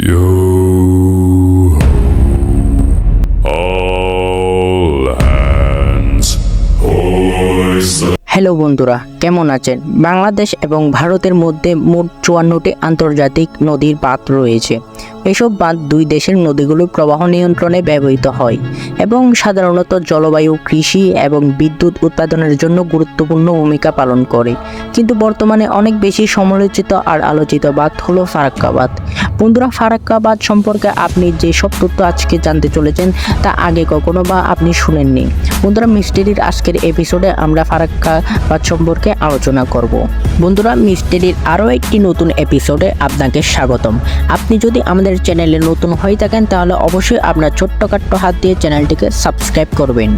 Yo, all hands, hoist the hello বন্ধুরা, কেমন আছেন? বাংলাদেশ এবং ভারতের মধ্যে মোট ৫৪টি আন্তর্জাতিক নদীর বাঁধ রয়েছে। এসব বাঁধ দুই দেশের নদীগুলোর প্রবাহ নিয়ন্ত্রণে ব্যবহৃত হয় এবং সাধারণত জলবায়ু, কৃষি এবং বিদ্যুৎ উৎপাদনের জন্য গুরুত্বপূর্ণ ভূমিকা পালন করে। কিন্তু বর্তমানে অনেক বেশি সমালোচিত আর আলোচিত বাঁধ হলো ফারাক্কা বাঁধ। বন্ধুরা, ফারাক্কা বাঁধ সম্পর্কে আপনি যে সব তথ্য আজকে জানতে চলেছেন তা আগে কখনো বা আপনি শুনেননি। বন্ধুরা, মিস্টেরির আজকের এপিসোডে আমরা ফারাক্কা বাঁধ সম্পর্কে আলোচনা করব। বন্ধুরা, মিস্টেরির আরও একটি নতুন এপিসোডে আপনাকে স্বাগতম। আপনি যদি আমাদের চ্যানেলে নতুন হয়ে থাকেন তাহলে অবশ্যই আপনার ছোট্টখাট্ট হাত দিয়ে চ্যানেলটিকে সাবস্ক্রাইব করবেন।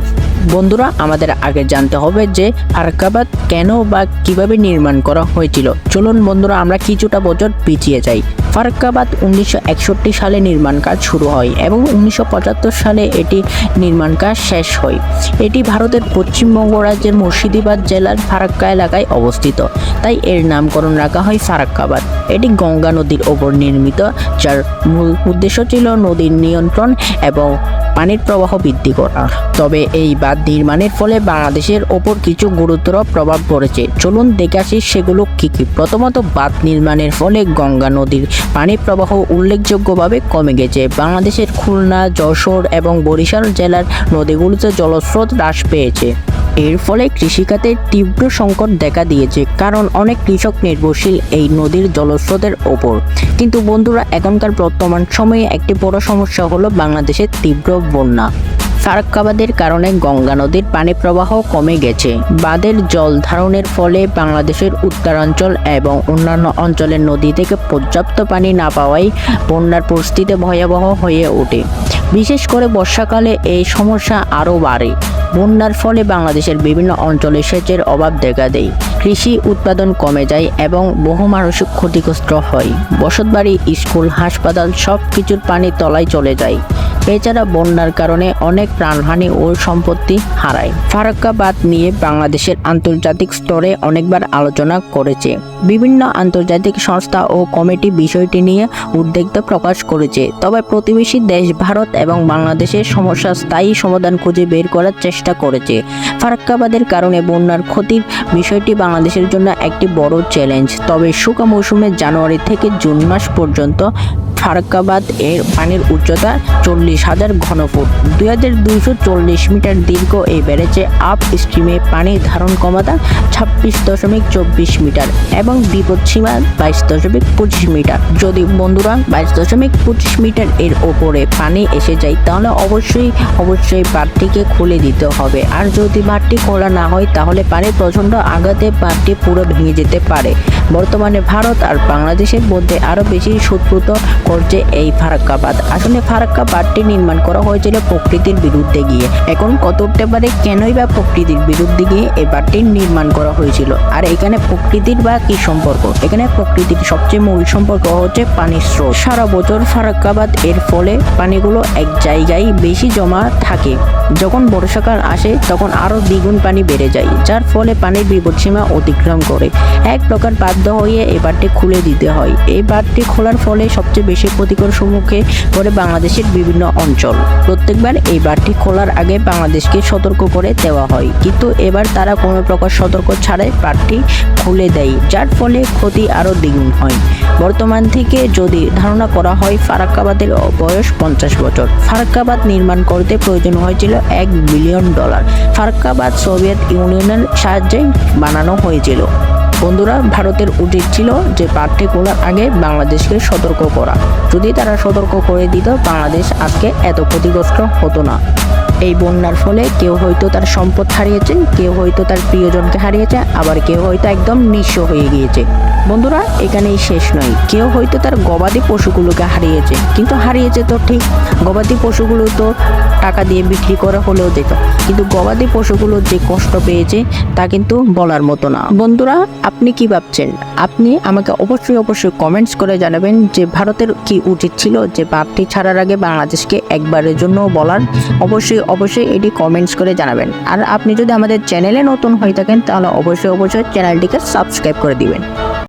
বন্ধুরা, আমাদের আগে জানতে হবে যে ফারাক্কা বাঁধ কেন বা কিভাবে নির্মাণ করা হয়েছিল। চলুন বন্ধুরা, আমরা কিছুটা বছর পিছিয়ে যাই। ফারাক্কা বাঁধ 1961 সালে নির্মাণ কাজ শুরু হয় এবং 1975 সালে এটি নির্মাণ কাজ শেষ হয়। এটি ভারতের পশ্চিমবঙ্গ রাজ্যের মুর্শিদাবাদ জেলার ফারাক্কা এলাকায় অবস্থিত, তাই এর নামকরণ রাখা হয় ফারাক্কা বাঁধ। এটি গঙ্গা নদীর ওপর নির্মিত, যার মূল উদ্দেশ্য ছিল নদীর নিয়ন্ত্রণ এবং পানির প্রবাহ বৃদ্ধি করা। তবে এই বাঁধ নির্মাণের ফলে বাংলাদেশের ওপর কিছু গুরুতর প্রভাব পড়েছে। চলুন দেখে আসি সেগুলো কী কী। প্রথমত, বাঁধ নির্মাণের ফলে গঙ্গা নদীর পানির প্রবাহ উল্লেখযোগ্যভাবে কমে গেছে। বাংলাদেশের খুলনা, যশোর এবং বরিশাল জেলার নদীগুলোতে জলস্রোত হ্রাস পেয়েছে। এর ফলে কৃষিখাতে তীব্র সংকট দেখা দিয়েছে, কারণ অনেক কৃষক নির্ভরশীল এই নদীর জলস্রোতের ওপর। কিন্তু বন্ধুরা, এখনকার বর্তমান সময়ে একটি বড় সমস্যা হলো বাংলাদেশের তীব্র বন্যা। ফারাক্কা বাঁধের কারণে গঙ্গা নদীর পানি প্রবাহ কমে গেছে। বাঁধের জল ধারণের ফলে বাংলাদেশের উত্তরাঞ্চল এবং অন্যান্য অঞ্চলের নদী থেকে পর্যাপ্ত পানি না পাওয়ায় বন্যার পরিস্থিতি ভয়াবহ হয়ে ওঠে। বিশেষ করে বর্ষাকালে এই সমস্যা আরও বাড়ে। বন্যার ফলে বাংলাদেশের বিভিন্ন অঞ্চলে সেচের অভাব দেখা দেয়, কৃষি উৎপাদন কমে যায় এবং বহু মানসিক ক্ষতিগ্রস্ত হয়। বসতবাড়ি, স্কুল, হাসপাতাল সব কিছুর পানি তলায় চলে যায়। এছাড়া বন্যার কারণে অনেক প্রাণহানি ও সম্পত্তি হারায়। ফারাক্কা বাঁধ নিয়ে বাংলাদেশের আন্তর্জাতিক স্তরে অনেকবার আলোচনা করেছে। বিভিন্ন আন্তর্জাতিক সংস্থা ও কমিটি বিষয়টি নিয়ে উদ্বেগ প্রকাশ করেছে। তবে প্রতিবেশী দেশ ভারত এবং বাংলাদেশের সমস্যার স্থায়ী সমাধান খুঁজে বের করার চেষ্টা করেছে। ফারাক্কা বাঁধের কারণে বন্যার ক্ষতির বিষয়টি বাংলাদেশের জন্য একটি বড় চ্যালেঞ্জ। তবে শুষ্ক মৌসুমে জানুয়ারি থেকে জুন মাস পর্যন্ত ফারাক্কা বাঁধ এর পানির উচ্চতা 40,000 ঘনফুট, 2240 মিটার দীর্ঘ। এই ব্যারেজে আপ স্ট্রিমে পানির ধারণ ক্ষমতা 26.24 মিটার এবং বিপদসীমা 22.25 মিটার। যদি বন্ধুরা 22.25 মিটার এর ওপরে পানি এসে যায় তাহলে অবশ্যই বাঁধটিকে খুলে দিতে হবে। আর যদি বাঁধটি খোলা না হয় তাহলে পানির প্রচণ্ড আঘাতে বাঁধটি পুরো ভেঙে যেতে পারে। বর্তমানে ভারত আর বাংলাদেশের মধ্যে আরও বেশি শত্রুত করছে এই ফারাক্কা বাঁধ। আসলে ফারাক্কা বাঁধটি নির্মাণ করা হয়েছিল প্রকৃতির বিরুদ্ধে গিয়ে। এখন কত উঠতে পারে কেনই বা প্রকৃতির বিরুদ্ধে গিয়ে এই বাঁধটি নির্মাণ করা হয়েছিল। আর এখানে প্রকৃতির বা কি সম্পর্ক? এখানে প্রকৃতির সবচেয়ে মূল সম্পর্ক হচ্ছে পানির স্রোত। সারা বছর ফারাক্কা বাঁধ এর ফলে পানিগুলো এক জায়গায় বেশি জমা থাকে। যখন বর্ষাকাল আসে তখন আরও দ্বিগুণ পানি বেড়ে যায়, যার ফলে পানির বিপদসীমা অতিক্রম করে। এক প্রকার বাধ্য হয়ে এই বাঁধটি খুলে দিতে হয়। এই বাঁধটি খোলার ফলে সবচেয়ে বেশি ক্ষতিকর সম্মুখে পড়ে বাংলাদেশের বিভিন্ন অঞ্চল। প্রত্যেকবার এই বাঁধটি খোলার আগে বাংলাদেশকে সতর্ক করে দেওয়া হয়, কিন্তু এবার তারা কোনো প্রকার সতর্ক ছাড়াই বাঁধটি খুলে দেয়, যার ফলে ক্ষতি আরও দ্বিগুণ হয়। বর্তমান থেকে যদি ধারণা করা হয় ফারাক্কা বাঁধের বয়স 50 বছর। ফারাক্কা বাঁধ নির্মাণ করতে প্রয়োজন হয়েছিল $1 বিলিয়ন। ফারাক্কা বাঁধ সোভিয়েত ইউনিয়নের সাহায্যে বানানো হয়েছিল। বন্ধুরা, ভারতের উচিত ছিল যে বাঁধটি খোলার আগে বাংলাদেশকে সতর্ক করা। যদি তারা সতর্ক করে দিত বাংলাদেশ আজকে এত ক্ষতিগ্রস্ত হতো না। এই বন্যার ফলে কেউ হয়তো তার সম্পদ হারিয়েছে, কেউ হয়তো তার প্রিয়জনকে হারিয়েছে, আবার কেউ হয়তো একদম নিঃস্ব হয়ে গিয়েছে। বন্ধুরা, এখানেই শেষ নয়। কেউ হয়তো তার গবাদি পশুগুলোকে হারিয়েছে, কিন্তু হারিয়েছে তো ঠিক, গবাদি পশুগুলো তো টাকা দিয়ে বিক্রি করা হলেও যেত, কিন্তু গবাদি পশুগুলো যে কষ্ট পেয়েছে তা কিন্তু বলার মতো না। বন্ধুরা, আপনি কি ভাবছেন? আপনি আমাকে অবশ্যই কমেন্টস করে জানাবেন যে ভারতের কি উচিত ছিল যে বাঁধটি ছাড়ার আগে বাংলাদেশকে একবারের জন্য বলার। অবশ্যই এটি কমেন্টস করে জানাবেন। আর আপনি যদি আমাদের চ্যানেলে নতুন হয়ে থাকেন তাহলে অবশ্যই চ্যানেলটিকে সাবস্ক্রাইব করে দিবেন।